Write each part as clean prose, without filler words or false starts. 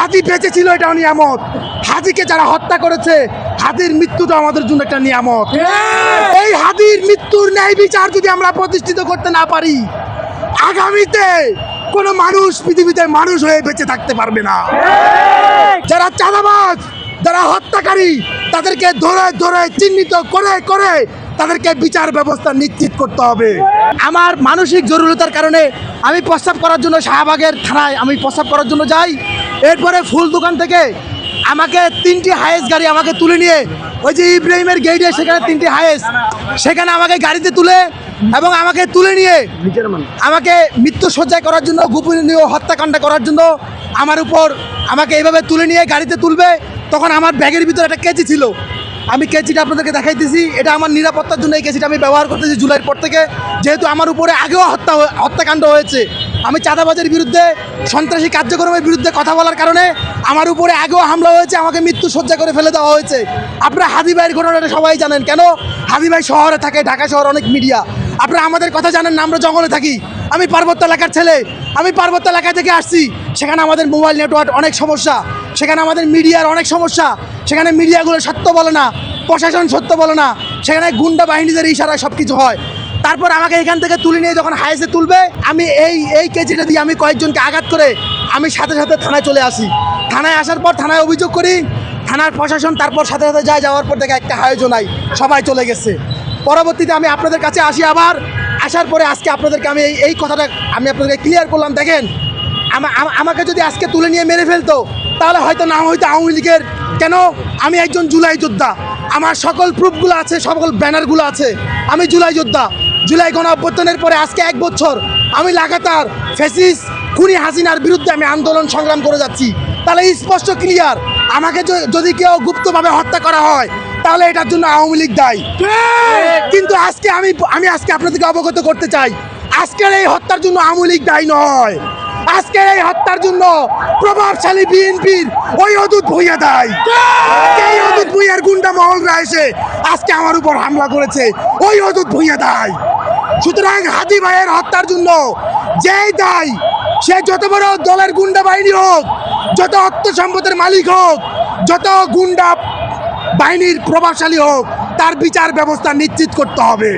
হাদি বেঁচে ছিল, এটাও নিয়ামত। হাদিকে যারা হত্যা করেছে, হাদির মৃত্যুটা আমাদের জন্য একটা নিয়ামত। এই হাদির মৃত্যুর ন্যায় বিচার যদি আমরা প্রতিষ্ঠিত করতে না পারি, আগামীতে কোনো মানুষ পৃথিবীতে মানুষ হয়ে বেঁচে থাকতে পারবে না। যারা চাঁদাবাজ, যারা হত্যাকারী, তাদেরকে ধরে ধরে চিহ্নিত করে করে তাদেরকে বিচার ব্যবস্থা নিশ্চিত করতে হবে। আমার মানসিক জরুরতার কারণে আমি প্রস্রাব করার জন্য শাহবাগের থানায় আমি প্রস্রাব করার জন্য যাই। এরপরে ফুল দোকান থেকে আমাকে 3টি হায়েস গাড়ি আমাকে তুলে নিয়ে ওই যে ইব্রাহিমের গেটে, সেখানে 3টি হায়েস, সেখানে আমাকে গাড়িতে তুলে এবং আমাকে তুলে নিয়ে আমাকে মৃত্যু সজ্জায় করার জন্য, গোপনীয় হত্যাকাণ্ড করার জন্য আমার উপর আমাকে এইভাবে তুলে নিয়ে গাড়িতে তুলবে। তখন আমার ব্যাগের ভিতরে একটা কেচি ছিল, আমি কেচিটা আপনাদেরকে দেখাইতেছি। এটা আমার নিরাপত্তার জন্য এই কেচিটা আমি ব্যবহার করতেছি জুলাইয়ের পর থেকে, যেহেতু আমার উপরে আগেও হত্যাকাণ্ড হয়েছে। আমি চাঁদাবাজের বিরুদ্ধে, সন্ত্রাসী কার্যক্রমের বিরুদ্ধে কথা বলার কারণে আমার উপরে আগেও হামলা হয়েছে, আমাকে মৃত্যু সজ্জা করে ফেলে দেওয়া হয়েছে। আপনারা হাদি ভাইয়ের ঘটনাটা সবাই জানেন। কেন? হাদি ভাই শহরে থাকে, ঢাকা শহর অনেক মিডিয়া। আপনারা আমাদের কথা জানেন না, আমরা জঙ্গলে থাকি। আমি পার্বত্য এলাকার ছেলে, আমি পার্বত্য এলাকা থেকে আসছি। সেখানে আমাদের মোবাইল নেটওয়ার্ক অনেক সমস্যা, সেখানে আমাদের মিডিয়ার অনেক সমস্যা, সেখানে মিডিয়াগুলো সত্য বলে না, প্রশাসন সত্য বলে না, সেখানে গুন্ডা বাহিনীদের ইশারায় সব কিছু হয়। তারপর আমাকে এখান থেকে তুলে নিয়ে যখন হায়েসে তুলবে, আমি এই কেজিটা দিয়ে আমি কয়েকজনকে আঘাত করে আমি সাথে সাথে থানায় চলে আসি। থানায় আসার পর থানায় অভিযোগ করি, থানার প্রশাসন তারপর সাথে সাথে যাওয়ার পর থেকে একটা আয়োজন নাই, সবাই চলে গেছে। পরবর্তীতে আমি আপনাদের কাছে আসি, আবার আসার পরে আজকে আপনাদেরকে আমি এই কথাটা আমি আপনাদেরকে ক্লিয়ার করলাম। দেখেন, আমাকে যদি আজকে তুলে নিয়ে মেরে ফেলতো তাহলে হয়তো নাম হয়তো আওয়ামী লীগের। কেন? আমি একজন জুলাই যোদ্ধা, আমার সকল প্রুফগুলো আছে, সকল ব্যানারগুলো আছে। আমি জুলাই যোদ্ধা। জুলাই গণ অভ্যুত্থানের পরে আজকে 1 বছর আমি লাগাতার ফ্যাসিস্ট খুনি হাসিনার বিরুদ্ধে আমি আন্দোলন সংগ্রাম করে যাচ্ছি। তাহলে স্পষ্ট ক্লিয়ার, আমাকে যদি কেউ গুপ্তভাবে হত্যা করা হয় তাহলে এটার জন্য আওয়ামী লীগ দায়ী। কিন্তু আজকে আমি আজকে আপনাদেরকে অবগত করতে চাই, আজকের এই হত্যার জন্য আওয়ামী লীগ দায়ী নয়। আজকের এই হত্যার জন্য প্রভাবশালী বিএনপির ওই অদূত ভূঁইয়া দায়ী। এই অদূত ভূঁইয়ার গুন্ডা মহলরা এসে আজকে আমার উপর হামলা করেছে, ওই অদূত ভূঁইয়া দায়ী। সুতরাং হাদি ভাইয়ের হত্যার জন্য যেই দায়ী, সে যত বড় দলের গুন্ডা বাহিনী হোক, যত অর্থ সম্পদের মালিক হোক, যত গুন্ডা বাহিনীর প্রভাবশালী হোক, তার বিচার ব্যবস্থা নিশ্চিত করতে হবে।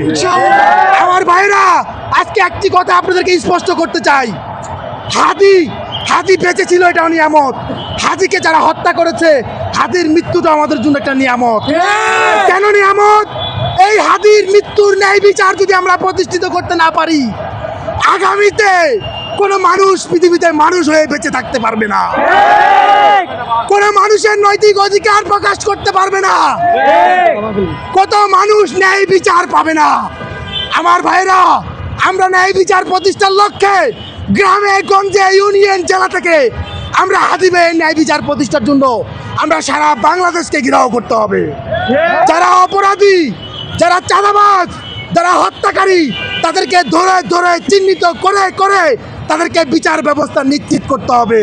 আমার ভাইরা, আজকে একটি কথা আপনাদেরকে স্পষ্ট করতে চাই, হাদি বেঁচে ছিল, এটাও নিয়ামত। হাদিকে যারা হত্যা করেছে, হাদির মৃত্যুটা আমাদের জন্য একটা নিয়ামত। কেন নিয়ামত? এই হাদির মৃত্যুর ন্যায় বিচার যদি আমরা প্রতিষ্ঠিত করতে না পারি, আগামীতে কোনো মানুষ পৃথিবীতে মানুষ হয়ে বেঁচে থাকতে পারবে না, কোনো মানুষের নৈতিক অধিকার প্রকাশ করতে পারবে না, কত মানুষ ন্যায় বিচার পাবে না। আমার ভাইরা, আমরা ন্যায় বিচার প্রতিষ্ঠার লক্ষ্যে গ্রামে গঞ্জে ইউনিয়ন জেলা থেকে আমরা হাদি ভাইয়ের ন্যায় বিচার প্রতিষ্ঠার জন্য আমরা সারা বাংলাদেশকে ঘেরাও করতে হবে। যারা অপরাধী, যারা চাঁদাবাজ, যারা হত্যাকারী, তাদেরকে ধরে ধরে চিহ্নিত করে করে তাদেরকে বিচার ব্যবস্থা নিশ্চিত করতে হবে।